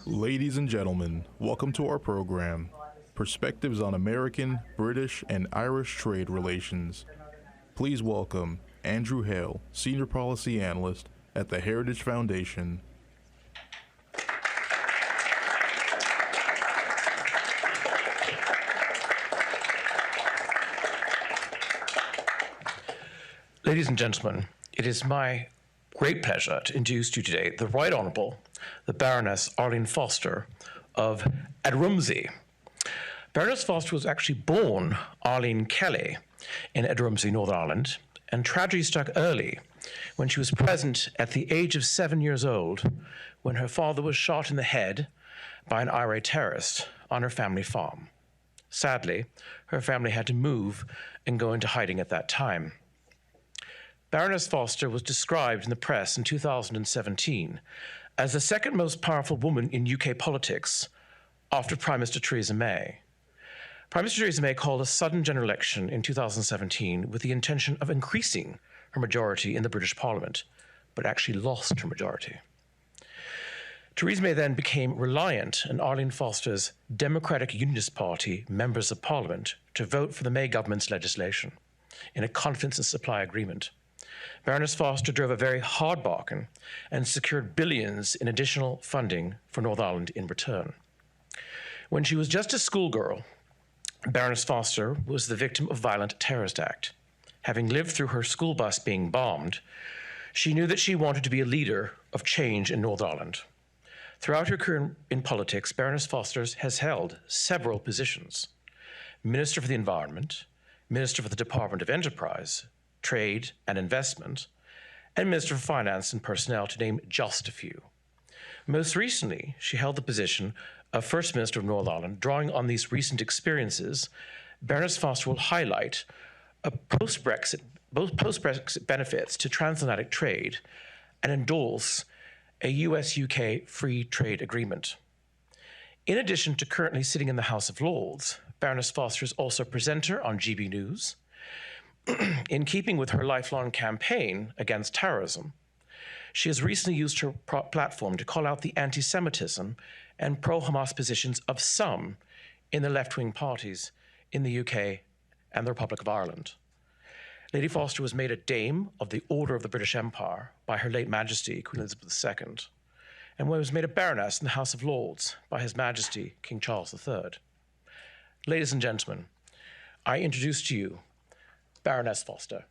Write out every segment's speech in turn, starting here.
Ladies and gentlemen, welcome to our program, Perspectives on American, British, and Irish Trade Relations. Please welcome Andrew Hale, Senior Policy Analyst at the Heritage Foundation. Ladies and gentlemen, it is my great pleasure to introduce to you today the Right Honourable, the Baroness Foster of Edrumsey. Baroness Foster was actually born Arlene Kelly in Edrumsey, Northern Ireland, and tragedy struck early when she was present at the age of 7 years old when her father was shot in the head by an IRA terrorist on her family farm. Sadly, her family had to move and go into hiding at that time. Baroness Foster was described in the press in 2017 as the second most powerful woman in UK politics after Prime Minister Theresa May. Prime Minister Theresa May called a sudden general election in 2017 with the intention of increasing her majority in the British Parliament, but actually lost her majority. Theresa May then became reliant on Arlene Foster's Democratic Unionist Party members of Parliament to vote for the May government's legislation in a confidence and supply agreement. Baroness Foster drove a very hard bargain and secured billions in additional funding for Northern Ireland in return. When she was just a schoolgirl, Baroness Foster was the victim of a violent terrorist act. Having lived through her school bus being bombed, she knew that she wanted to be a leader of change in Northern Ireland. Throughout her career in politics, Baroness Foster has held several positions: Minister for the Environment, Minister for the Department of Enterprise, Trade and Investment, and Minister for Finance and Personnel, to name just a few. Most recently, she held the position of First Minister of Northern Ireland. Drawing on these recent experiences, Baroness Foster will highlight post-Brexit benefits to transatlantic trade and endorse a U.S.-U.K. free trade agreement. In addition to currently sitting in the House of Lords, Baroness Foster is also a presenter on GB News. In keeping with her lifelong campaign against terrorism, she has recently used her platform to call out the antisemitism and pro-Hamas positions of some in the left-wing parties in the UK and the Republic of Ireland. Lady Foster was made a Dame of the Order of the British Empire by Her late Majesty, Queen Elizabeth II, and was made a Baroness in the House of Lords by His Majesty, King Charles III. Ladies and gentlemen, I introduce to you Baroness Foster.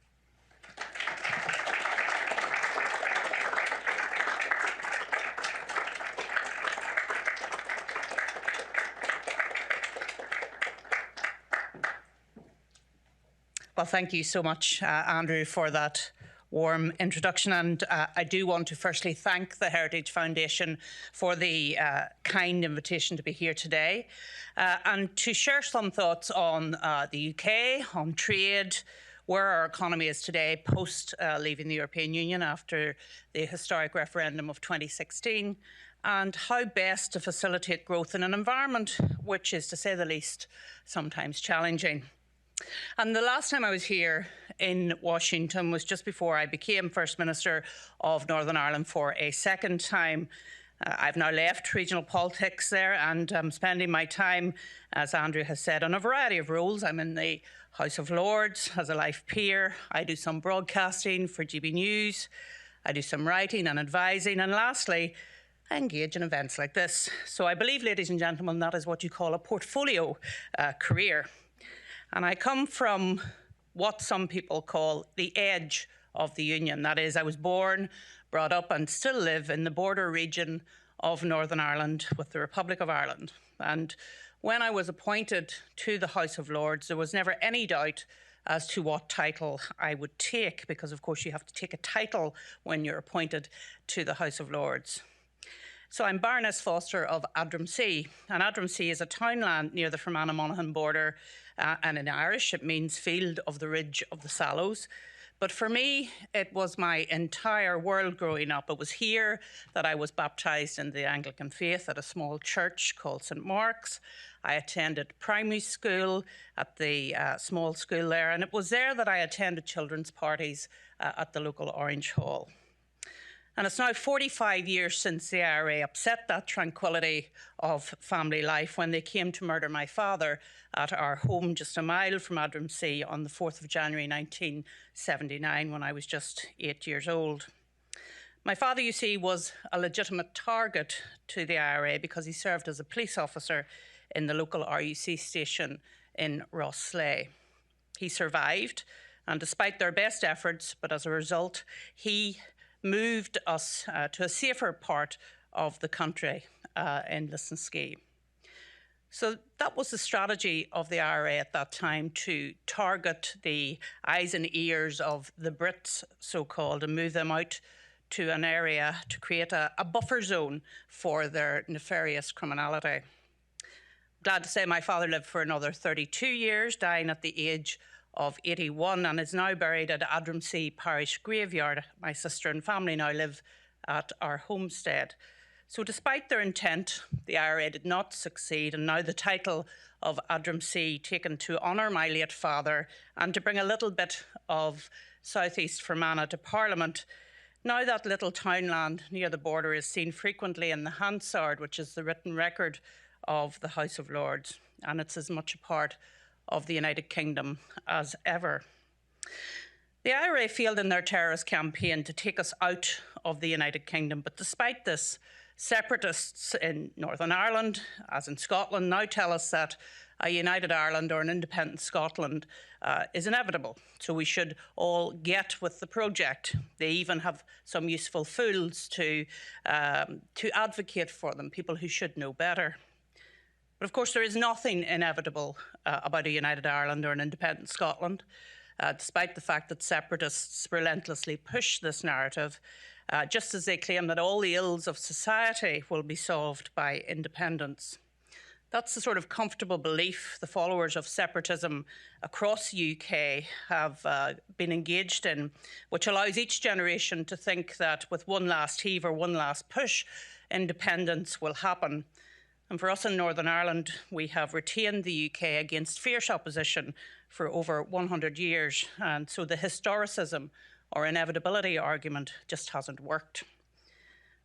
Well, thank you so much, Andrew, for that warm introduction. And I do want to firstly thank the Heritage Foundation for the kind invitation to be here today and to share some thoughts on the UK, on trade, where our economy is today post leaving the European Union after the historic referendum of 2016, and how best to facilitate growth in an environment which is, to say the least, sometimes challenging. And the last time I was here in Washington was just before I became First Minister of Northern Ireland for a second time. I've now left regional politics there, and I'm spending my time, as Andrew has said, on a variety of roles. I'm in the House of Lords as a life peer. I do some broadcasting for GB News. I do some writing and advising. And lastly, I engage in events like this. So I believe, ladies and gentlemen, that is what you call a portfolio career. And I come from what some people call the edge of the Union. That is, I was born, brought up and still live in the border region of Northern Ireland with the Republic of Ireland. And when I was appointed to the House of Lords, there was never any doubt as to what title I would take, because of course you have to take a title when you're appointed to the House of Lords. So I'm Baroness Foster of Edrumsey, and Edrumsey is a townland near the Fermanagh-Monaghan border, and in Irish it means field of the ridge of the Sallows. But for me, it was my entire world growing up. It was here that I was baptised in the Anglican faith at a small church called St Mark's. I attended primary school at the small school there, and it was there that I attended children's parties at the local Orange Hall. And it's now 45 years since the IRA upset that tranquility of family life when they came to murder my father at our home just a mile from Adramsea on the 4th of January 1979 when I was just 8 years old. My father, you see, was a legitimate target to the IRA because he served as a police officer in the local RUC station in Rosslea. He survived, and despite their best efforts, but as a result, he moved us to a safer part of the country in Lisnaskea. So that was the strategy of the IRA at that time, to target the eyes and ears of the Brits, so-called, and move them out to an area to create a buffer zone for their nefarious criminality. Glad to say my father lived for another 32 years, dying at the age of 81, and is now buried at Adramsea Parish Graveyard. My sister and family now live at our homestead. So despite their intent, the IRA did not succeed, and now the title of Adramsea taken to honour my late father and to bring a little bit of South East Fermanagh to Parliament. Now that little townland near the border is seen frequently in the Hansard, which is the written record of the House of Lords, and it's as much a part of the United Kingdom as ever. The IRA failed in their terrorist campaign to take us out of the United Kingdom, but despite this, separatists in Northern Ireland, as in Scotland, now tell us that a united Ireland or an independent Scotland is inevitable, so we should all get with the project. They even have some useful fools to advocate for them, people who should know better. But of course, there is nothing inevitable about a united Ireland or an independent Scotland, despite the fact that separatists relentlessly push this narrative, just as they claim that all the ills of society will be solved by independence. That's the sort of comfortable belief the followers of separatism across the UK have been engaged in, which allows each generation to think that with one last heave or one last push, independence will happen. And for us in Northern Ireland, we have retained the UK against fierce opposition for over 100 years. And so the historicism or inevitability argument just hasn't worked.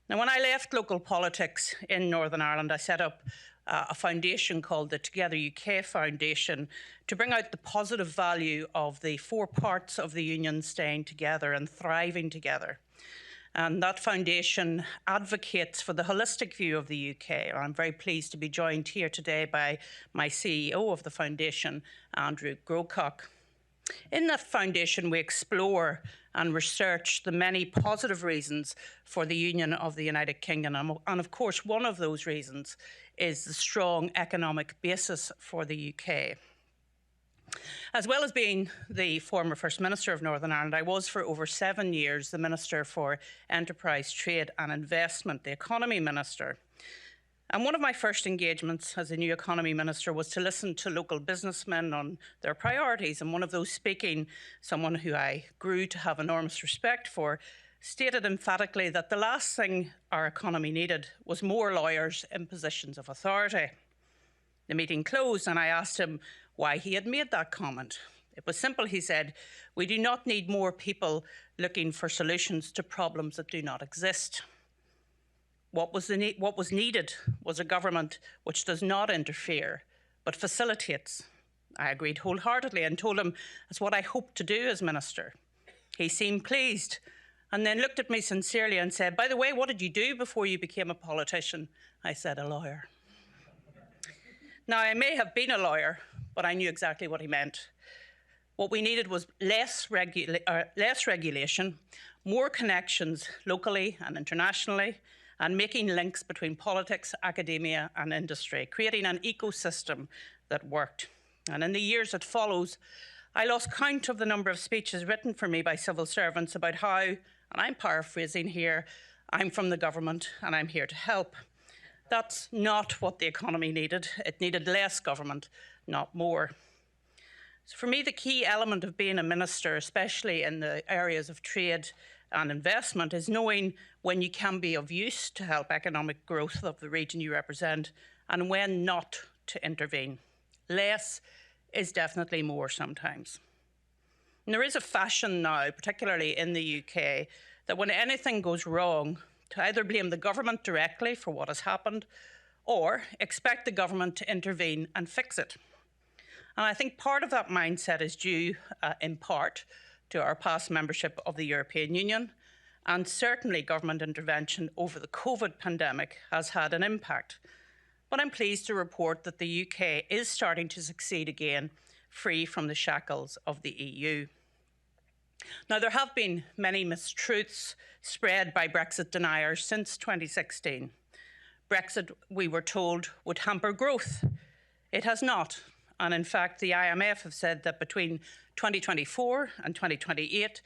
Now, when I left local politics in Northern Ireland, I set up a foundation called the Together UK Foundation to bring out the positive value of the four parts of the union staying together and thriving together. And that foundation advocates for the holistic view of the UK. I'm very pleased to be joined here today by my CEO of the foundation, Andrew Grocock. In that foundation, we explore and research the many positive reasons for the union of the United Kingdom. And of course, one of those reasons is the strong economic basis for the UK. As well as being the former First Minister of Northern Ireland, I was for over 7 years the Minister for Enterprise, Trade and Investment, the Economy Minister. And one of my first engagements as a new Economy Minister was to listen to local businessmen on their priorities. And one of those speaking, someone who I grew to have enormous respect for, stated emphatically that the last thing our economy needed was more lawyers in positions of authority. The meeting closed and I asked him why he had made that comment. It was simple, he said. We do not need more people looking for solutions to problems that do not exist. What was needed was a government which does not interfere, but facilitates. I agreed wholeheartedly and told him that's what I hoped to do as Minister. He seemed pleased and then looked at me sincerely and said, by the way, what did you do before you became a politician? I said, a lawyer. Now, I may have been a lawyer, but I knew exactly what he meant. What we needed was less regulation, more connections locally and internationally, and making links between politics, academia and industry, creating an ecosystem that worked. And in the years that follows, I lost count of the number of speeches written for me by civil servants about how, and I'm paraphrasing here, I'm from the government and I'm here to help. That's not what the economy needed. It needed less government, not more. So for me, the key element of being a minister, especially in the areas of trade and investment, is knowing when you can be of use to help economic growth of the region you represent and when not to intervene. Less is definitely more sometimes. And there is a fashion now, particularly in the UK, that when anything goes wrong, to either blame the government directly for what has happened or expect the government to intervene and fix it. And I think part of that mindset is due in part to our past membership of the European Union, and certainly government intervention over the COVID pandemic has had an impact. But I'm pleased to report that the UK is starting to succeed again, free from the shackles of the EU. Now, there have been many mistruths spread by Brexit deniers since 2016. Brexit, we were told, would hamper growth. It has not. And in fact, the IMF have said that between 2024 and 2028,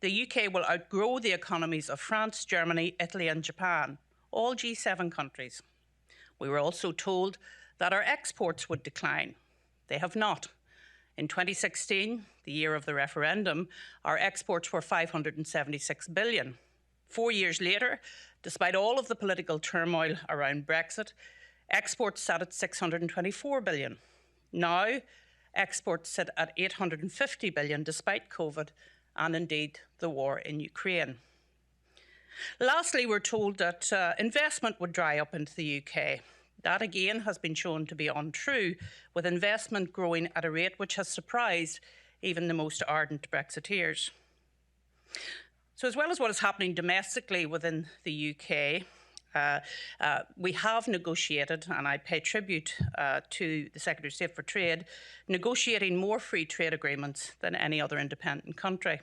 the UK will outgrow the economies of France, Germany, Italy and Japan, all G7 countries. We were also told that our exports would decline. They have not. In 2016, the year of the referendum, our exports were 576 billion. 4 years later, despite all of the political turmoil around Brexit, exports sat at 624 billion. Now, exports sit at 850 billion despite COVID and indeed the war in Ukraine. Lastly, we're told that investment would dry up into the UK. That again has been shown to be untrue, with investment growing at a rate which has surprised even the most ardent Brexiteers. So as well as what is happening domestically within the UK, we have negotiated, and I pay tribute to the Secretary of State for Trade, negotiating more free trade agreements than any other independent country.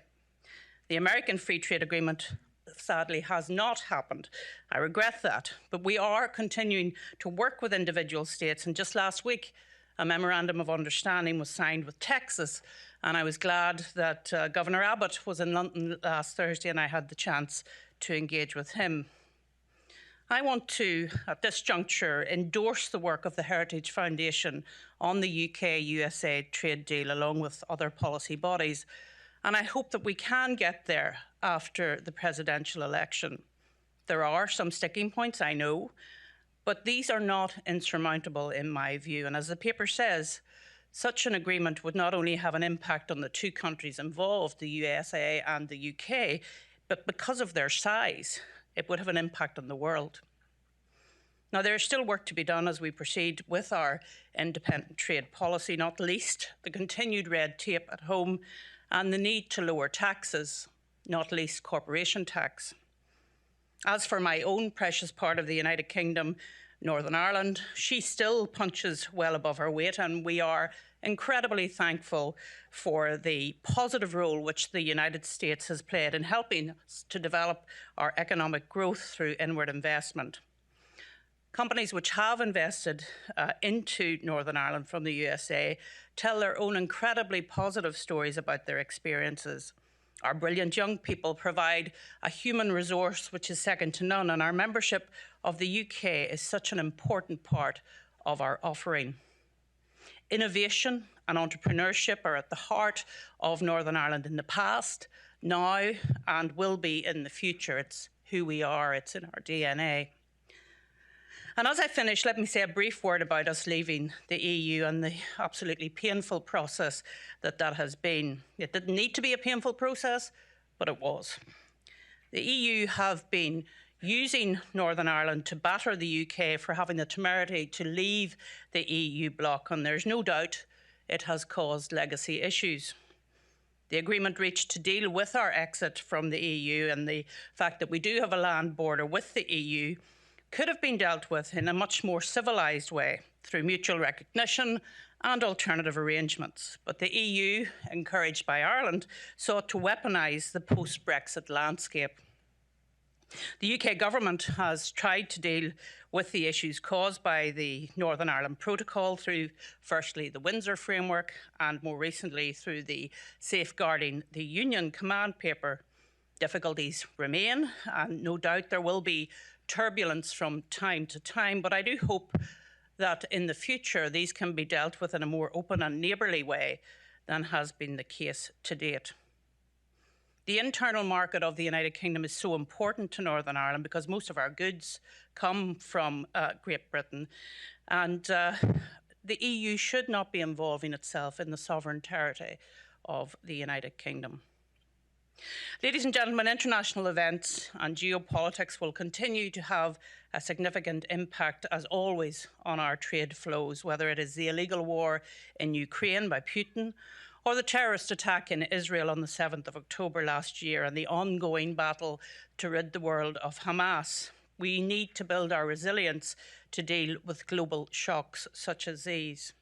The American Free Trade Agreement sadly has not happened. I regret that, but we are continuing to work with individual states, and just last week a memorandum of understanding was signed with Texas, and I was glad that Governor Abbott was in London last Thursday and I had the chance to engage with him. I want to, at this juncture, endorse the work of the Heritage Foundation on the UK-USA trade deal along with other policy bodies, and I hope that we can get there after the presidential election. There are some sticking points, I know, but these are not insurmountable in my view. And as the paper says, such an agreement would not only have an impact on the two countries involved, the USA and the UK, but because of their size, it would have an impact on the world. Now, there is still work to be done as we proceed with our independent trade policy, not least the continued red tape at home and the need to lower taxes, not least corporation tax. As for my own precious part of the United Kingdom, Northern Ireland, she still punches well above her weight, and we are incredibly thankful for the positive role which the United States has played in helping us to develop our economic growth through inward investment. Companies which have invested into Northern Ireland from the USA tell their own incredibly positive stories about their experiences. Our brilliant young people provide a human resource which is second to none, and our membership of the UK is such an important part of our offering. Innovation and entrepreneurship are at the heart of Northern Ireland in the past, now, and will be in the future. It's who we are, it's in our DNA. And as I finish, let me say a brief word about us leaving the EU and the absolutely painful process that has been. It didn't need to be a painful process, but it was. The EU have been using Northern Ireland to batter the UK for having the temerity to leave the EU bloc, and there's no doubt it has caused legacy issues. The agreement reached to deal with our exit from the EU and the fact that we do have a land border with the EU could have been dealt with in a much more civilised way through mutual recognition and alternative arrangements. But the EU, encouraged by Ireland, sought to weaponise the post-Brexit landscape. The UK government has tried to deal with the issues caused by the Northern Ireland Protocol through, firstly, the Windsor Framework and more recently through the Safeguarding the Union Command Paper. Difficulties remain, and no doubt there will be turbulence from time to time, but I do hope that in the future these can be dealt with in a more open and neighbourly way than has been the case to date. The internal market of the United Kingdom is so important to Northern Ireland because most of our goods come from Great Britain, and the EU should not be involving itself in the sovereign territory of the United Kingdom. Ladies and gentlemen, international events and geopolitics will continue to have a significant impact, as always, on our trade flows, whether it is the illegal war in Ukraine by Putin or the terrorist attack in Israel on the 7th of October last year and the ongoing battle to rid the world of Hamas. We need to build our resilience to deal with global shocks such as these.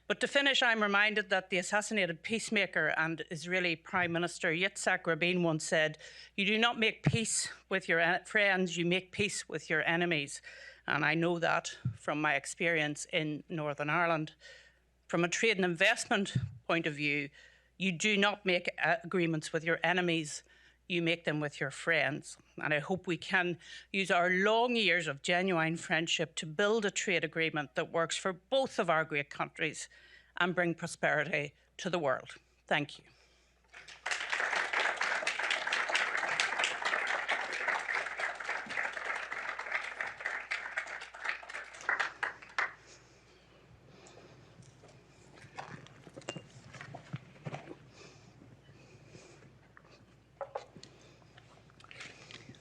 But to finish, I'm reminded that the assassinated peacemaker and Israeli Prime Minister Yitzhak Rabin once said, "You do not make peace with your friends, you make peace with your enemies." And I know that from my experience in Northern Ireland. From a trade and investment point of view, you do not make agreements with your enemies, you make them with your friends. And I hope we can use our long years of genuine friendship to build a trade agreement that works for both of our great countries and bring prosperity to the world. Thank you.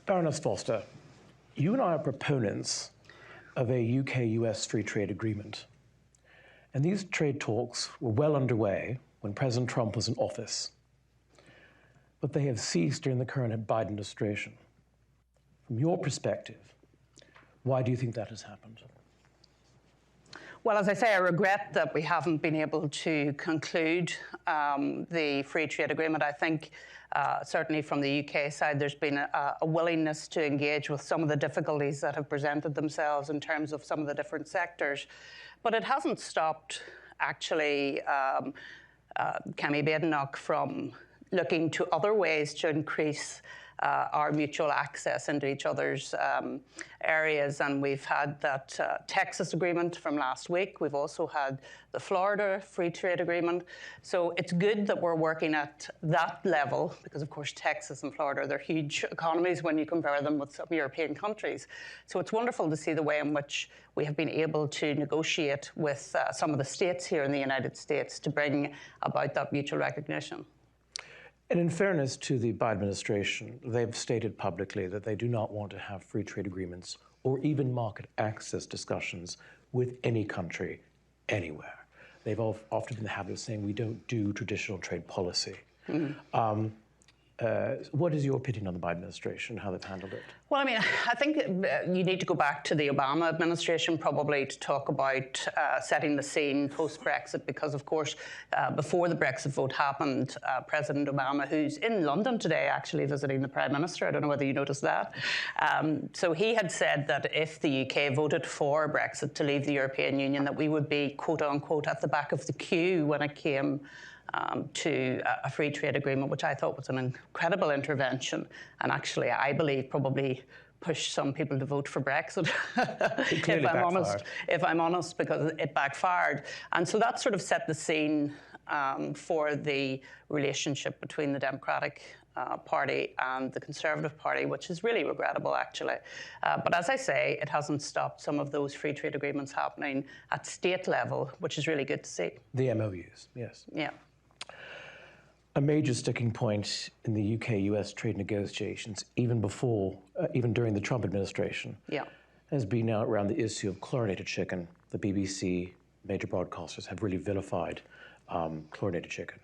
Baroness Foster, you and I are proponents of a UK-US free trade agreement. And these trade talks were well underway when President Trump was in office. But they have ceased during the current Biden administration. From your perspective, why do you think that has happened? Well, as I say, I regret that we haven't been able to conclude the free trade agreement. I think certainly from the UK side, there's been a willingness to engage with some of the difficulties that have presented themselves in terms of some of the different sectors. But it hasn't stopped, actually, Kemi Badenoch from looking to other ways to increase our mutual access into each other's areas. And we've had that Texas agreement from last week. We've also had the Florida free trade agreement. So it's good that we're working at that level because, of course, Texas and Florida, they're huge economies when you compare them with some European countries. So it's wonderful to see the way in which we have been able to negotiate with some of the states here in the United States to bring about that mutual recognition. And in fairness to the Biden administration, they've stated publicly that they do not want to have free trade agreements or even market access discussions with any country, anywhere. They've often been in the habit of saying we don't do traditional trade policy. Mm-hmm. What is your opinion on the Biden administration, how they've handled it? Well, I mean, I think you need to go back to the Obama administration probably to talk about setting the scene post-Brexit because, of course, before the Brexit vote happened, President Obama, who's in London today actually visiting the Prime Minister, I don't know whether you noticed that, so he had said that if the UK voted for Brexit to leave the European Union, that we would be, quote-unquote, at the back of the queue when it came to a free trade agreement, which I thought was an incredible intervention. And actually, I believe probably pushed some people to vote for Brexit, if I'm honest, because it backfired. And so that sort of set the scene for the relationship between the Democratic Party and the Conservative Party, which is really regrettable, actually. But as I say, it hasn't stopped some of those free trade agreements happening at state level, which is really good to see. The MOUs, yes. Yeah. A major sticking point in the UK-US trade negotiations, even during the Trump administration, has been now around the issue of chlorinated chicken. The BBC, major broadcasters, have really vilified chlorinated chicken.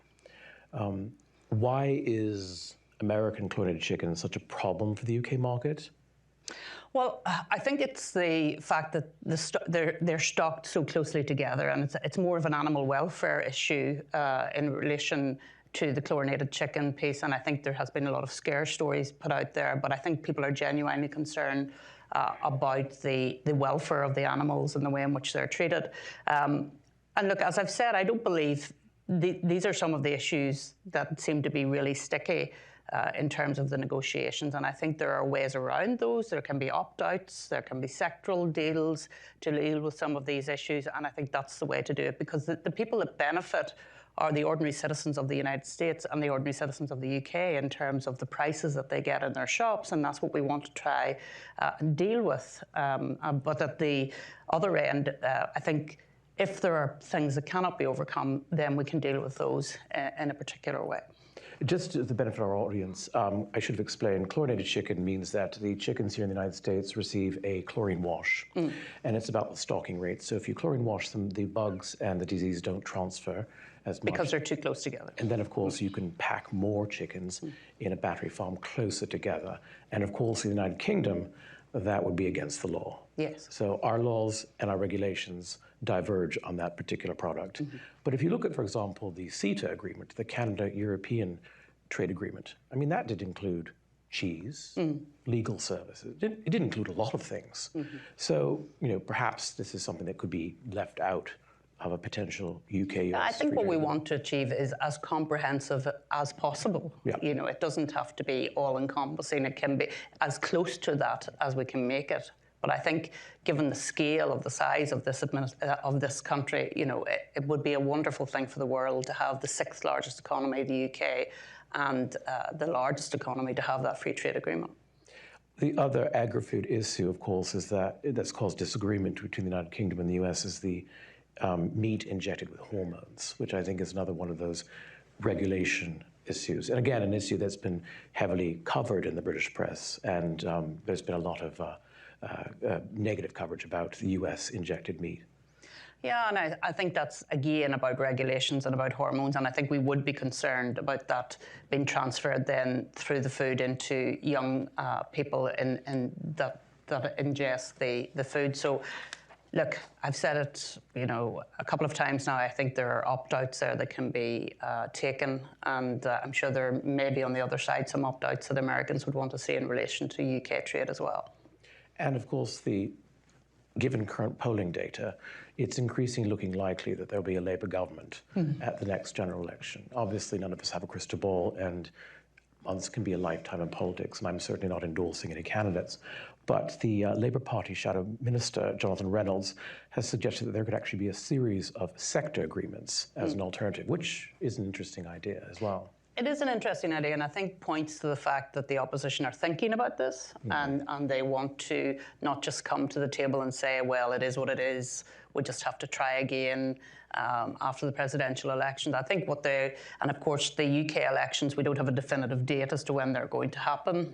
Why is American chlorinated chicken such a problem for the UK market? Well, I think it's the fact that they're stocked so closely together, and it's more of an animal welfare issue in relation to the chlorinated chicken piece, and I think there has been a lot of scare stories put out there, but I think people are genuinely concerned about the welfare of the animals and the way in which they're treated. And look, as I've said, I don't believe these are some of the issues that seem to be really sticky in terms of the negotiations, and I think there are ways around those. There can be opt-outs, there can be sectoral deals to deal with some of these issues, and I think that's the way to do it, because the people that benefit are the ordinary citizens of the United States and the ordinary citizens of the UK in terms of the prices that they get in their shops, and that's what we want to try and deal with. But at the other end, I think if there are things that cannot be overcome, then we can deal with those in a particular way. Just to the benefit of our audience, I should have explained, chlorinated chicken means that the chickens here in the United States receive a chlorine wash, and it's about the stocking rate. So if you chlorine wash them, the bugs and the disease don't transfer as much. Because they're too close together. And then, of course, you can pack more chickens in a battery farm closer together. And, of course, in the United Kingdom, that would be against the law. Yes. So our laws and our regulations diverge on that particular product. But if you look at, for example, the CETA agreement, the Canada-European trade agreement, I mean, that did include cheese, legal services. It did include a lot of things. So, you know, perhaps this is something that could be left out of a potential UK-US. I think what we want to achieve is as comprehensive as possible. Yeah. You know, it doesn't have to be all-encompassing. It can be as close to that as we can make it. But I think, given the scale of the size of this country, you know, it would be a wonderful thing for the world to have the 6th largest economy, the UK, and the largest economy to have that free trade agreement. The other agri-food issue, of course, is that's caused disagreement between the United Kingdom and the US is the meat injected with hormones, which I think is another one of those regulation issues. And again, an issue that's been heavily covered in the British press, and there's been a lot of negative coverage about the US injected meat. Yeah, and I think that's, again, about regulations and about hormones, and I think we would be concerned about that being transferred then through the food into young people that ingest the food. So, look, I've said it, you know, a couple of times now. I think there are opt-outs there that can be taken, and I'm sure there may be on the other side some opt-outs that Americans would want to see in relation to UK trade as well. And of course, given current polling data, it's increasingly looking likely that there'll be a Labour government at the next general election. Obviously, none of us have a crystal ball, and months can be a lifetime in politics, and I'm certainly not endorsing any candidates. But the Labour Party Shadow Minister, Jonathan Reynolds, has suggested that there could actually be a series of sector agreements as an alternative, which is an interesting idea as well. It is an interesting idea, and I think points to the fact that the opposition are thinking about this, and they want to not just come to the table and say, well, it is what it is, we just have to try again after the presidential elections. I think and of course the UK elections, we don't have a definitive date as to when they're going to happen.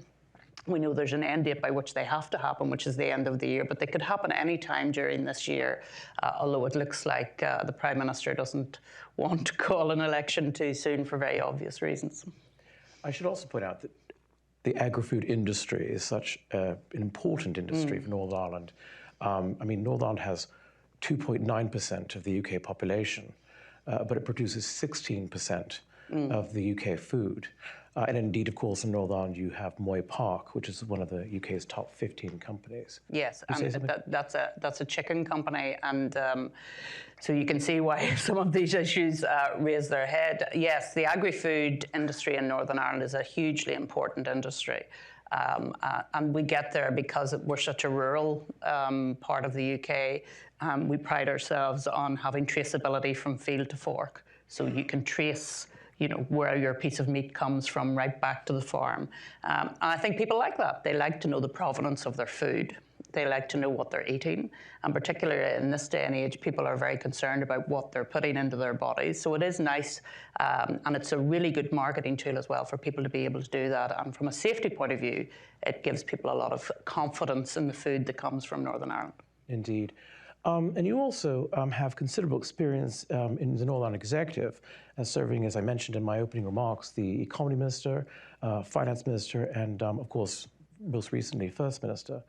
We know there's an end date by which they have to happen, which is the end of the year, but they could happen any time during this year, although it looks like the Prime Minister doesn't want to call an election too soon for very obvious reasons. I should also point out that the agri-food industry is such an important industry for Northern Ireland. I mean, Northern Ireland has 2.9% of the UK population, but it produces 16% of the UK food. And indeed, of course, in Northern Ireland, you have Moy Park, which is one of the UK's top 15 companies. Yes, and that's a chicken company, and so you can see why some of these issues raise their head. Yes, the agri-food industry in Northern Ireland is a hugely important industry. And we get there because we're such a rural part of the UK. We pride ourselves on having traceability from field to fork. So you can trace, you know, where your piece of meat comes from right back to the farm. And I think people like that. They like to know the provenance of their food. They like to know what they're eating. And particularly in this day and age, people are very concerned about what they're putting into their bodies. So it is nice, and it's a really good marketing tool as well for people to be able to do that. And from a safety point of view, it gives people a lot of confidence in the food that comes from Northern Ireland. Indeed. And you also have considerable experience in the Northern Ireland Executive, serving, as I mentioned in my opening remarks, the Economy Minister, Finance Minister, and of course, most recently, First Minister.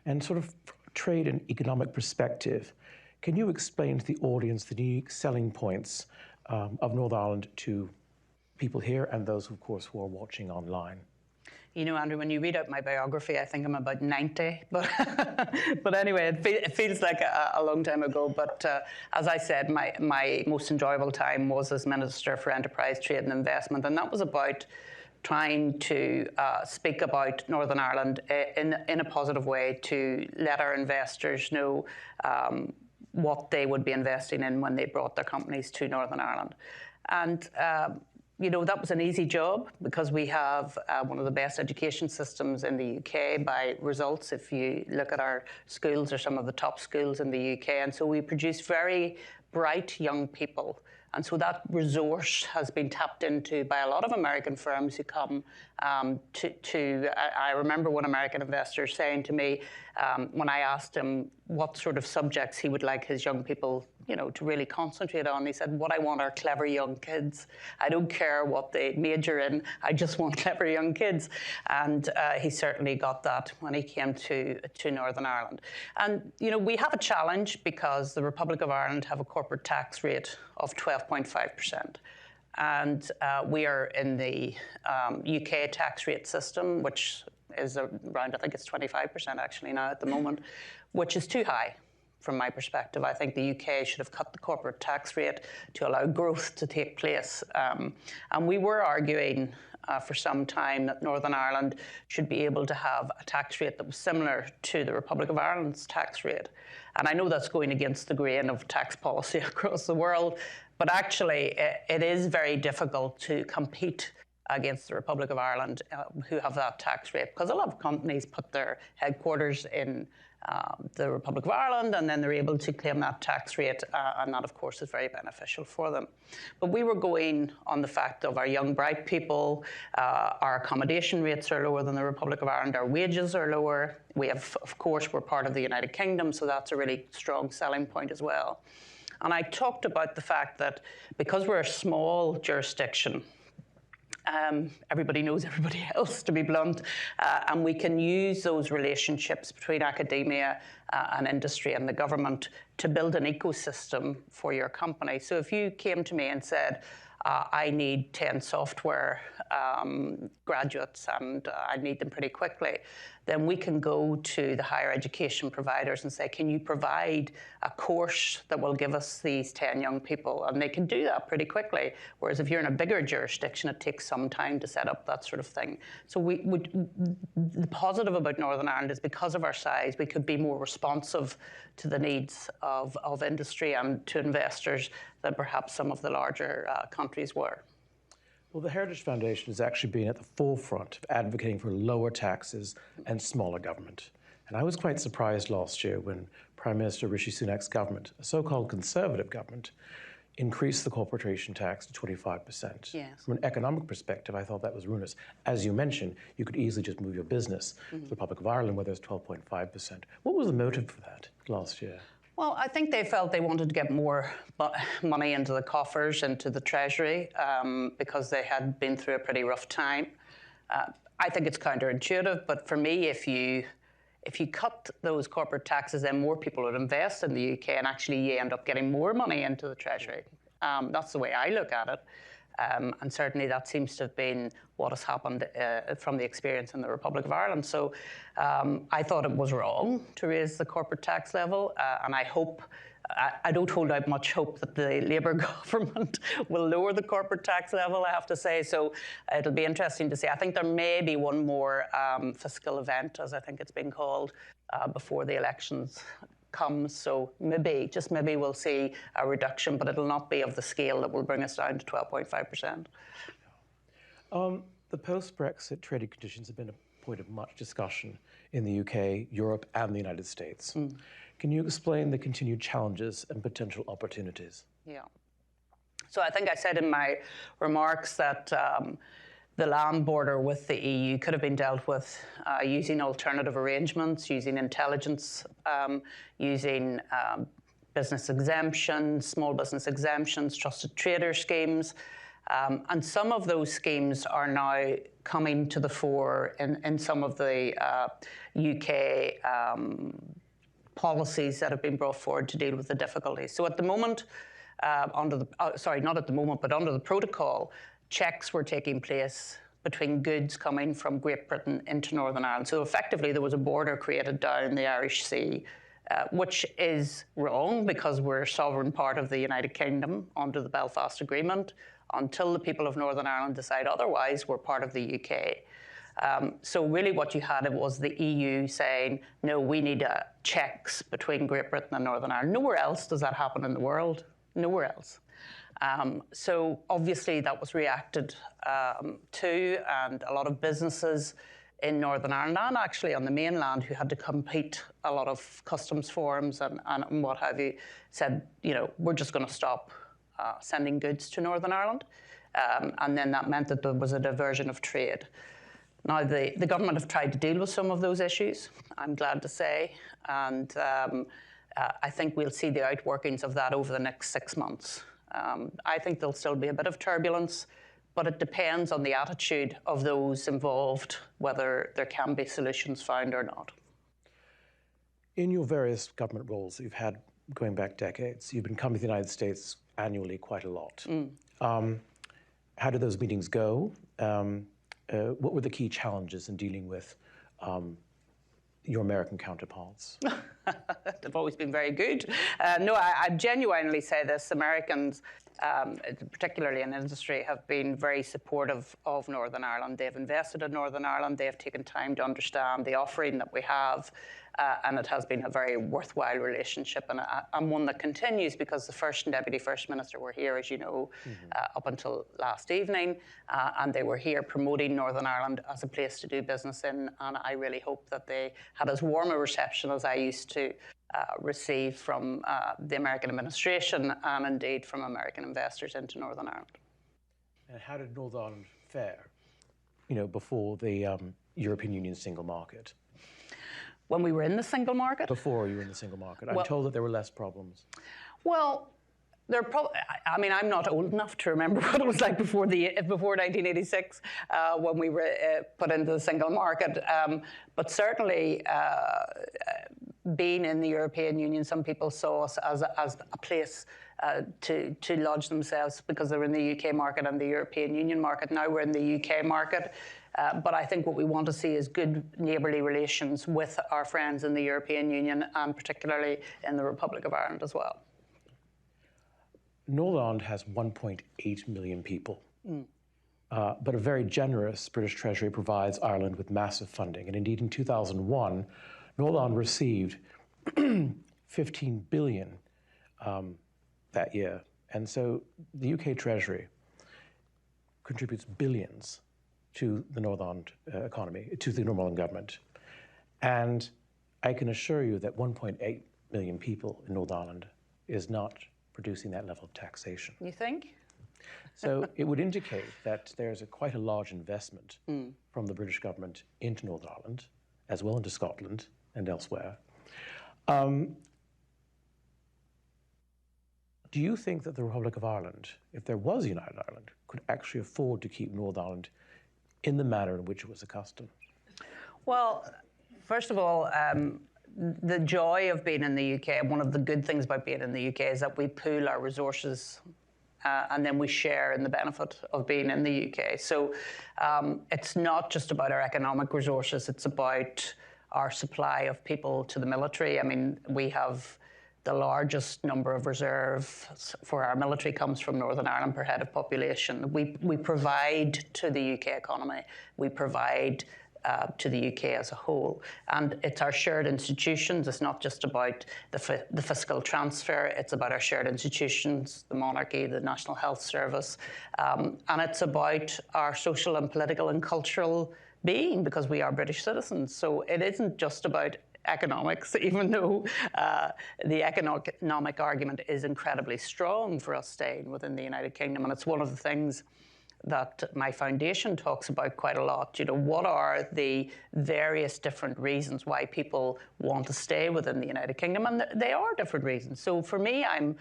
And sort of trade and economic perspective, can you explain to the audience the unique selling points of Northern Ireland to people here and those, of course, who are watching online? You know, Andrew, when you read out my biography, I think I'm about 90. But anyway, it feels like a long time ago. But as I said, my most enjoyable time was as Minister for Enterprise, Trade and Investment. And that was about trying to speak about Northern Ireland in a positive way, to let our investors know what they would be investing in when they brought their companies to Northern Ireland. And you know, that was an easy job because we have one of the best education systems in the UK by results. If you look at our schools, are some of the top schools in the UK. And so we produce very bright young people And so that resource has been tapped into by a lot of American firms who come I remember one American investor saying to me when I asked him what sort of subjects he would like his young people to really concentrate on. He said, what I want are clever young kids. I don't care what they major in, I just want clever young kids. And he certainly got that when he came to Northern Ireland. And, we have a challenge because the Republic of Ireland have a corporate tax rate of 12.5%. And we are in the UK tax rate system, which is around, I think it's 25% actually now at the moment, which is too high. From my perspective, I think the UK should have cut the corporate tax rate to allow growth to take place. And we were arguing for some time that Northern Ireland should be able to have a tax rate that was similar to the Republic of Ireland's tax rate. And I know that's going against the grain of tax policy across the world, but actually it is very difficult to compete against the Republic of Ireland who have that tax rate, because a lot of companies put their headquarters in the Republic of Ireland, and then they're able to claim that tax rate, and that, of course, is very beneficial for them. But we were going on the fact of our young, bright people, our accommodation rates are lower than the Republic of Ireland, our wages are lower. We have, of course, we're part of the United Kingdom, so that's a really strong selling point as well. And I talked about the fact that because we're a small jurisdiction, everybody knows everybody else, to be blunt, and we can use those relationships between academia and industry and the government to build an ecosystem for your company. So if you came to me and said, I need 10 software graduates and I need them pretty quickly, then we can go to the higher education providers and say, can you provide a course that will give us these 10 young people? And they can do that pretty quickly. Whereas if you're in a bigger jurisdiction, it takes some time to set up that sort of thing. So the positive about Northern Ireland is because of our size, we could be more responsive to the needs of industry and to investors than perhaps some of the larger countries were. Well, the Heritage Foundation has actually been at the forefront of advocating for lower taxes and smaller government. And I was quite surprised last year when Prime Minister Rishi Sunak's government, a so-called conservative government, increased the corporation tax to 25%. Yes. From an economic perspective, I thought that was ruinous. As you mentioned, you could easily just move your business to the Republic of Ireland, where there's 12.5%. What was the motive for that last year? Well, I think they felt they wanted to get more money into the coffers, into the Treasury, because they had been through a pretty rough time. I think it's counterintuitive, but for me, if you cut those corporate taxes, then more people would invest in the UK, and actually you end up getting more money into the Treasury. That's the way I look at it. And certainly that seems to have been what has happened from the experience in the Republic of Ireland. So I thought it was wrong to raise the corporate tax level, and I don't hold out much hope that the Labour government will lower the corporate tax level, I have to say. So it'll be interesting to see. I think there may be one more fiscal event, as I think it's been called, before the elections comes. So maybe, just maybe, we'll see a reduction, but it'll not be of the scale that will bring us down to 12.5%. The post-Brexit trading conditions have been a point of much discussion in the UK, Europe, and the United States. Can you explain the continued challenges and potential opportunities? Yeah. So I think I said in my remarks that the land border with the EU could have been dealt with using alternative arrangements, using intelligence, using business exemptions, small business exemptions, trusted trader schemes. And some of those schemes are now coming to the fore in some of the UK policies that have been brought forward to deal with the difficulties. So at the moment, under the protocol, checks were taking place between goods coming from Great Britain into Northern Ireland. So effectively, there was a border created down the Irish Sea, which is wrong because we're a sovereign part of the United Kingdom under the Belfast Agreement. Until the people of Northern Ireland decide otherwise, we're part of the UK. So really what you had was the EU saying, no, we need checks between Great Britain and Northern Ireland. Nowhere else does that happen in the world. Nowhere else. So obviously that was reacted to, and a lot of businesses in Northern Ireland and actually on the mainland who had to compete a lot of customs forms and what have you said, we're just going to stop sending goods to Northern Ireland. And then that meant that there was a diversion of trade. Now, the government have tried to deal with some of those issues, I'm glad to say, and I think we'll see the outworkings of that over the next 6 months. I think there'll still be a bit of turbulence, but it depends on the attitude of those involved, whether there can be solutions found or not. In your various government roles that you've had going back decades, you've been coming to the United States annually quite a lot. How did those meetings go? What were the key challenges in dealing with your American counterparts? They've always been very good. No, I genuinely say this. Americans, particularly in industry, have been very supportive of Northern Ireland. They've invested in Northern Ireland. They have taken time to understand the offering that we have. And it has been a very worthwhile relationship and one that continues because the First and Deputy First Minister were here, as you know, up until last evening. And they were here promoting Northern Ireland as a place to do business in. And I really hope that they had as warm a reception as I used to receive from the American administration and indeed from American investors into Northern Ireland. And how did Northern Ireland fare, before the European Union single market? When we were in the single market? Before you were in the single market. I'm told that there were less problems. Well, I'm not old enough to remember what it was like before 1986 when we were put into the single market. But certainly, being in the European Union, some people saw us as a place to lodge themselves because they were in the UK market and the European Union market. Now we're in the UK market. But I think what we want to see is good neighbourly relations with our friends in the European Union and particularly in the Republic of Ireland as well. Northern Ireland has 1.8 million people, but a very generous British Treasury provides Ireland with massive funding. And indeed, in 2001, Northern Ireland received 15 billion that year. And so the UK Treasury contributes billions to the Northern Ireland economy, to the Northern Ireland government. And I can assure you that 1.8 million people in Northern Ireland is not producing that level of taxation. You think? So it would indicate that there's quite a large investment from the British government into Northern Ireland, as well into Scotland and elsewhere. Do you think that the Republic of Ireland, if there was a United Ireland, could actually afford to keep Northern Ireland in the manner in which it was accustomed? Well, first of all, the joy of being in the UK, one of the good things about being in the UK is that we pool our resources and then we share in the benefit of being in the UK. So it's not just about our economic resources, it's about our supply of people to the military. I mean, we have the largest number of reserves for our military comes from Northern Ireland per head of population. We provide to the UK economy. We provide to the UK as a whole. And it's our shared institutions. It's not just about the fiscal transfer. It's about our shared institutions, the monarchy, the National Health Service. And it's about our social and political and cultural being because we are British citizens. So it isn't just about economics, even though the economic argument is incredibly strong for us staying within the United Kingdom. And it's one of the things that my foundation talks about quite a lot. What are the various different reasons why people want to stay within the United Kingdom? And they are different reasons. So for me, I'm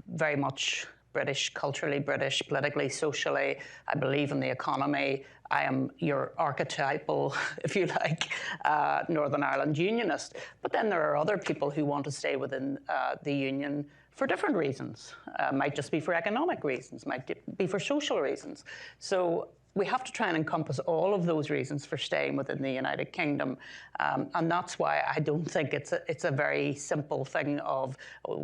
very much British, culturally British, politically, socially. I believe in the economy. I am your archetypal, if you like, Northern Ireland unionist. But then there are other people who want to stay within the union for different reasons. Might just be for economic reasons, might be for social reasons. So we have to try and encompass all of those reasons for staying within the United Kingdom. And that's why I don't think it's a very simple thing of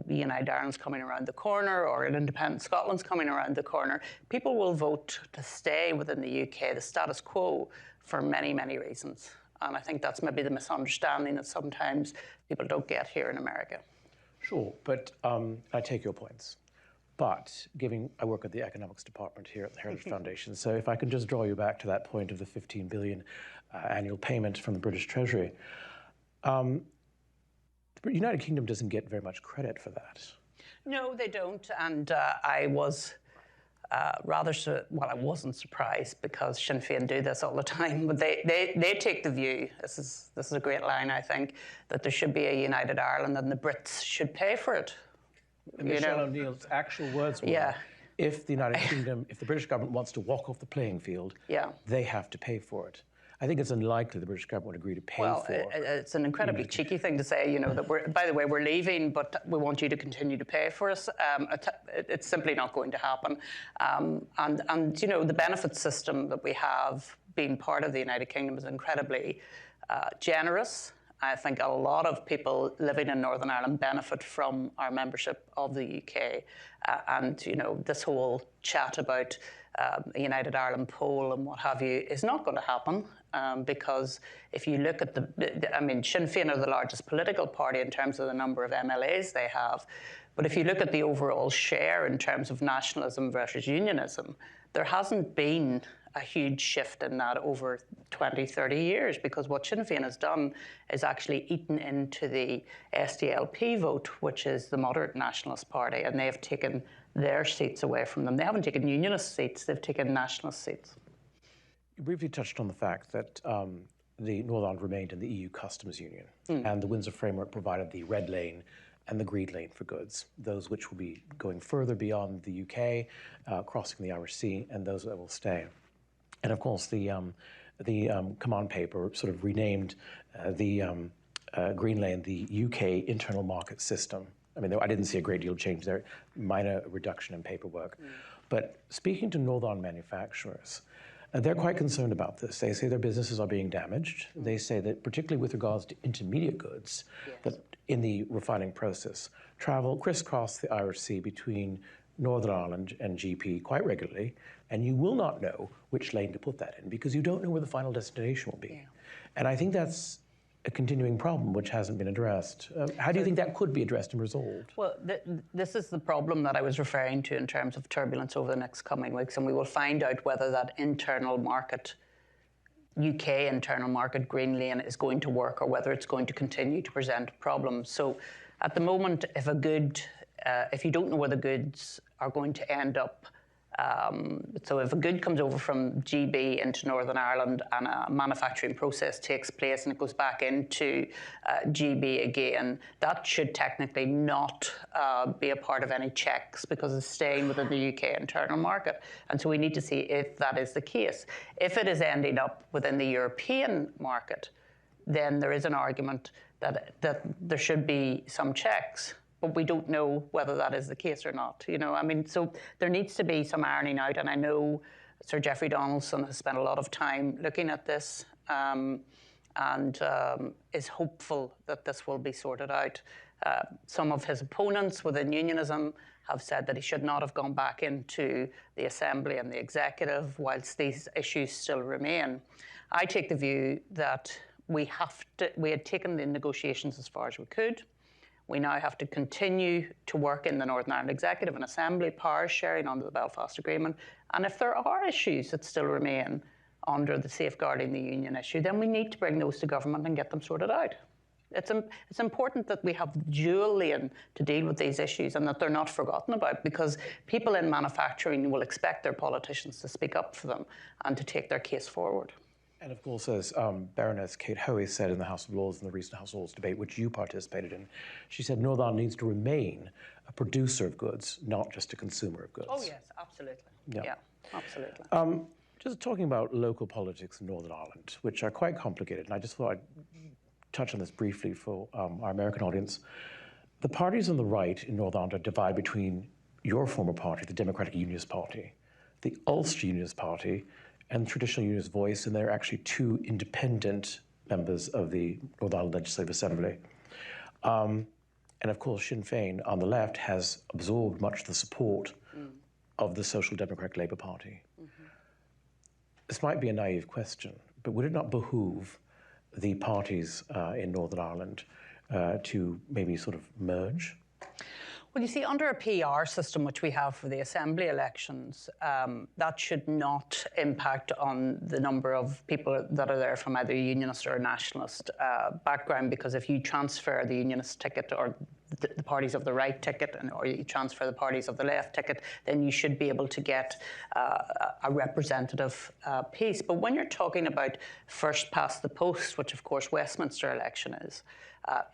United Ireland's coming around the corner or an independent Scotland's coming around the corner. People will vote to stay within the UK, the status quo, for many, many reasons. And I think that's maybe the misunderstanding that sometimes people don't get here in America. Sure, but I take your points. But I work at the economics department here at the Heritage Foundation, so if I can just draw you back to that point of the 15 billion annual payment from the British Treasury, the United Kingdom doesn't get very much credit for that. No, they don't. And I was I wasn't surprised because Sinn Féin do this all the time. But they take the view, this is a great line, I think, that there should be a united Ireland and the Brits should pay for it. And Michelle O'Neill's actual words were, if the United Kingdom, if the British government wants to walk off the playing field, they have to pay for it. I think it's unlikely the British government would agree to pay for it. Well, it's an incredibly cheeky thing to say, you know, that by the way, we're leaving, but we want you to continue to pay for us. It's simply not going to happen. And, you know, the benefit system that we have being part of the United Kingdom is incredibly generous. I think a lot of people living in Northern Ireland benefit from our membership of the UK. And, you know, this whole chat about a United Ireland poll and what have you is not going to happen because if you look at I mean, Sinn Féin are the largest political party in terms of the number of MLAs they have. But if you look at the overall share in terms of nationalism versus unionism, there hasn't been a huge shift in that over 20, 30 years, because what Sinn Féin has done is actually eaten into the SDLP vote, which is the moderate nationalist party, and they have taken their seats away from them. They haven't taken unionist seats, they've taken nationalist seats. You briefly touched on the fact that the Northern Ireland remained in the EU customs union, and the Windsor framework provided the red lane and the green lane for goods, those which will be going further beyond the UK, crossing the Irish Sea, and those that will stay. And of course, the command paper sort of renamed the green lane the UK internal market system. I mean, I didn't see a great deal of change there, minor reduction in paperwork. But speaking to Northern manufacturers, they're quite concerned about this. They say their businesses are being damaged. They say that particularly with regards to intermediate goods, that in the refining process, travel crisscross the Irish Sea between Northern Ireland and GP quite regularly, and you will not know which lane to put that in because you don't know where the final destination will be. And I think that's a continuing problem which hasn't been addressed. How do you think that could be addressed and resolved? Well, this is the problem that I was referring to in terms of turbulence over the next coming weeks, and we will find out whether that internal market, UK internal market green lane is going to work or whether it's going to continue to present problems. So at the moment, if you don't know where the goods are going to end up, so if a good comes over from GB into Northern Ireland and a manufacturing process takes place and it goes back into GB again, that should technically not be a part of any checks because it's staying within the UK internal market. And so we need to see if that is the case. If it is ending up within the European market, then there is an argument that there should be some checks. But we don't know whether that is the case or not. You know, I mean, so there needs to be some ironing out. And I know Sir Geoffrey Donaldson has spent a lot of time looking at this and is hopeful that this will be sorted out. Some of his opponents within unionism have said that he should not have gone back into the Assembly and the Executive whilst these issues still remain. I take the view that we had taken the negotiations as far as we could. We now have to continue to work in the Northern Ireland Executive and Assembly, power sharing under the Belfast Agreement. And if there are issues that still remain under the safeguarding the union issue, then we need to bring those to government and get them sorted out. It's important that we have dual lane to deal with these issues and that they're not forgotten about, because people in manufacturing will expect their politicians to speak up for them and to take their case forward. And of course, as Baroness Kate Hoey said in the House of Lords in the recent House of Lords debate, which you participated in, she said Northern Ireland needs to remain a producer of goods, not just a consumer of goods. Oh yes, absolutely. Yeah, absolutely. Just talking about local politics in Northern Ireland, which are quite complicated, and I just thought I'd touch on this briefly for our American audience. The parties on the right in Northern Ireland are divided between your former party, the Democratic Unionist Party, the Ulster Unionist Party, and the Traditional Unionist Voice, and they're actually two independent members of the Northern Ireland Legislative Assembly. And of course, Sinn Féin on the left has absorbed much of the support of the Social Democratic Labour Party. This might be a naive question, but would it not behoove the parties in Northern Ireland to maybe sort of merge? Well, you see, under a PR system, which we have for the Assembly elections, that should not impact on the number of people that are there from either a unionist or a nationalist background, because if you transfer the unionist ticket or the parties of the right ticket, or you transfer the parties of the left ticket, then you should be able to get a representative piece. But when you're talking about first past the post, which of course Westminster election is,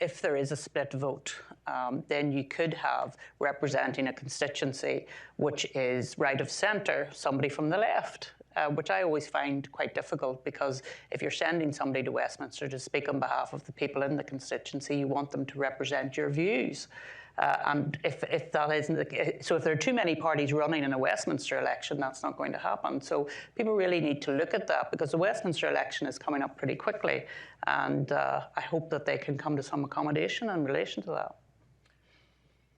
if there is a split vote, then you could have representing a constituency which is right of centre, somebody from the left. Which I always find quite difficult, because if you're sending somebody to Westminster to speak on behalf of the people in the constituency, you want them to represent your views. And if that isn't so if there are too many parties running in a Westminster election, that's not going to happen. So people really need to look at that, because the Westminster election is coming up pretty quickly, and I hope that they can come to some accommodation in relation to that.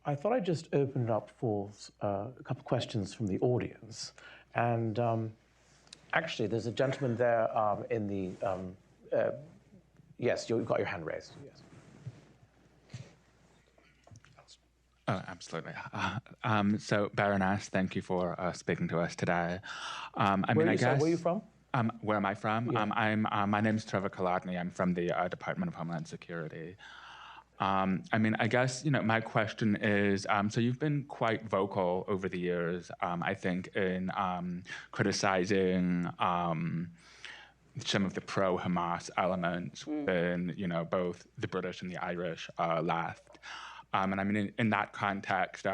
I thought I'd just open it up for a couple of questions from the audience. And actually, there's a gentleman there in the... yes, you've got your hand raised. Yes. Oh, absolutely. So, Baroness, thank you for speaking to us today. Where are you from? Where am I from? Yeah. My name is Trevor Kolodny. I'm from the Department of Homeland Security. I guess, my question is, so you've been quite vocal over the years, I think, in criticizing some of the pro-Hamas elements within, both the British and the Irish left. And in that context,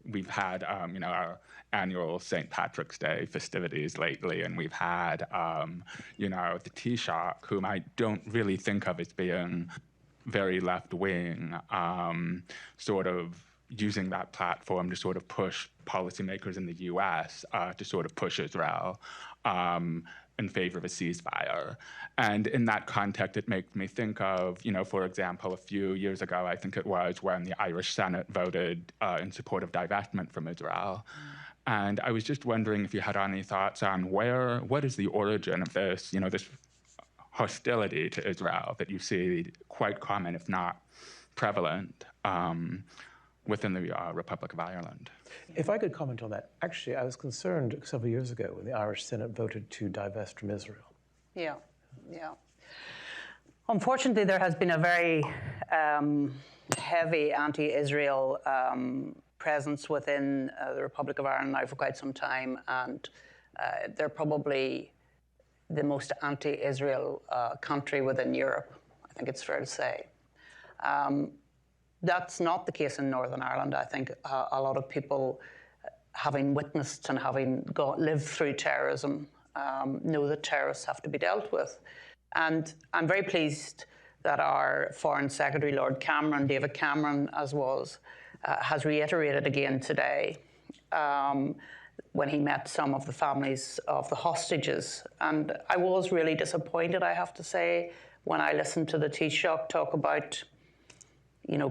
we've had, our annual St. Patrick's Day festivities lately, and we've had, the Taoiseach, whom I don't really think of as being very left-wing, sort of using that platform to sort of push policymakers in the U.S. To sort of push Israel in favor of a ceasefire. And in that context, it makes me think of, for example, a few years ago, I think it was, when the Irish Senate voted in support of divestment from Israel. And I was just wondering if you had any thoughts on what is the origin of this, this hostility to Israel that you see quite common, if not prevalent, within the Republic of Ireland. If I could comment on that. Actually, I was concerned several years ago when the Irish Senate voted to divest from Israel. Yeah. Unfortunately, there has been a very heavy anti-Israel presence within the Republic of Ireland now for quite some time, and they're probably the most anti-Israel country within Europe, I think it's fair to say. That's not the case in Northern Ireland. I think a lot of people, having witnessed and having lived through terrorism, know that terrorists have to be dealt with. And I'm very pleased that our Foreign Secretary, Lord Cameron, David Cameron, as was, has reiterated again today when he met some of the families of the hostages. And I was really disappointed, I have to say, when I listened to the Taoiseach talk about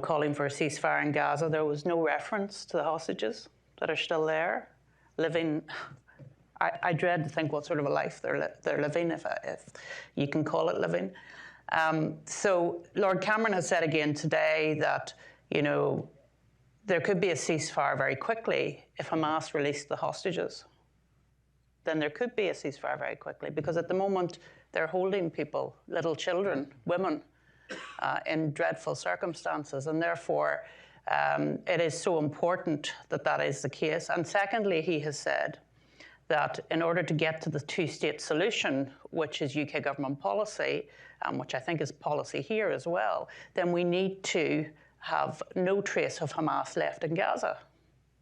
calling for a ceasefire in Gaza. There was no reference to the hostages that are still there, living. I dread to think what sort of a life they're living, if you can call it living. So Lord Cameron has said again today that, there could be a ceasefire very quickly if Hamas released the hostages. Then there could be a ceasefire very quickly, because at the moment they're holding people, little children, women, in dreadful circumstances, and therefore it is so important that that is the case. And secondly, he has said that in order to get to the two-state solution, which is UK government policy, which I think is policy here as well, then we need to have no trace of Hamas left in Gaza.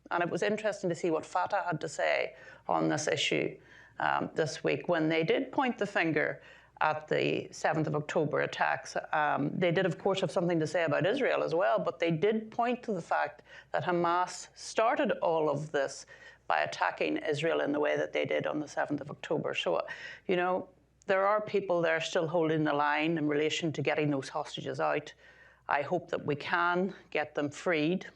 And it was interesting to see what Fatah had to say on this issue this week, when they did point the finger at the 7th of October attacks. They did, of course, have something to say about Israel as well, but they did point to the fact that Hamas started all of this by attacking Israel in the way that they did on the 7th of October. So, there are people there still holding the line in relation to getting those hostages out. I hope that we can get them freed,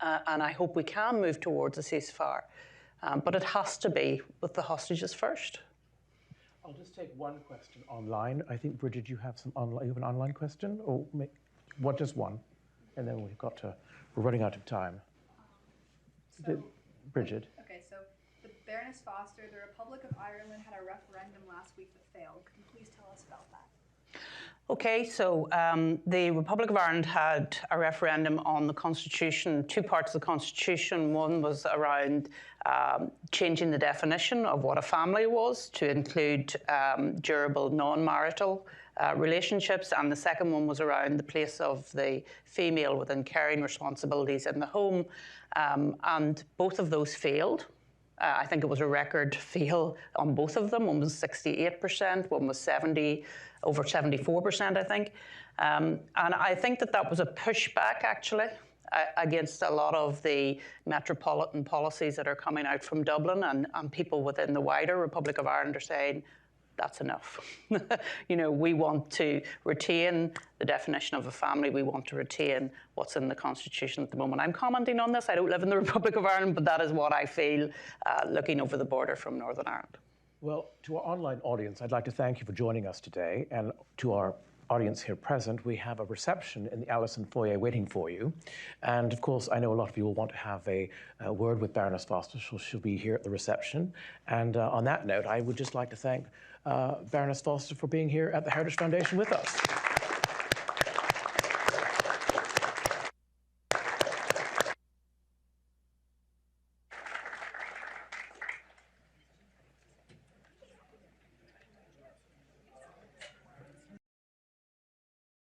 and I hope we can move towards a ceasefire. But it has to be with the hostages first. I'll just take one question online. I think, Bridget, you have an online question? Or just one? And then we're running out of time. Bridget. Okay, so the Baroness Foster, the Republic of Ireland had a referendum last week that failed. Could you please tell us about that? Okay, so the Republic of Ireland had a referendum on the Constitution, two parts of the Constitution. One was around changing the definition of what a family was to include durable non-marital relationships, and the second one was around the place of the female within caring responsibilities in the home, and both of those failed. I think it was a record fail on both of them. One was 68%, one was over 74%, I think. And I think that was a pushback, actually, against a lot of the metropolitan policies that are coming out from Dublin, and people within the wider Republic of Ireland are saying, that's enough. We want to retain the definition of a family. We want to retain what's in the Constitution at the moment. I'm commenting on this. I don't live in the Republic of Ireland, but that is what I feel looking over the border from Northern Ireland. Well, to our online audience, I'd like to thank you for joining us today. And to our audience here present, we have a reception in the Allison foyer waiting for you. And of course, I know a lot of you will want to have a word with Baroness Foster, so she'll be here at the reception. And on that note, I would just like to thank Baroness Foster for being here at the Heritage Foundation with us.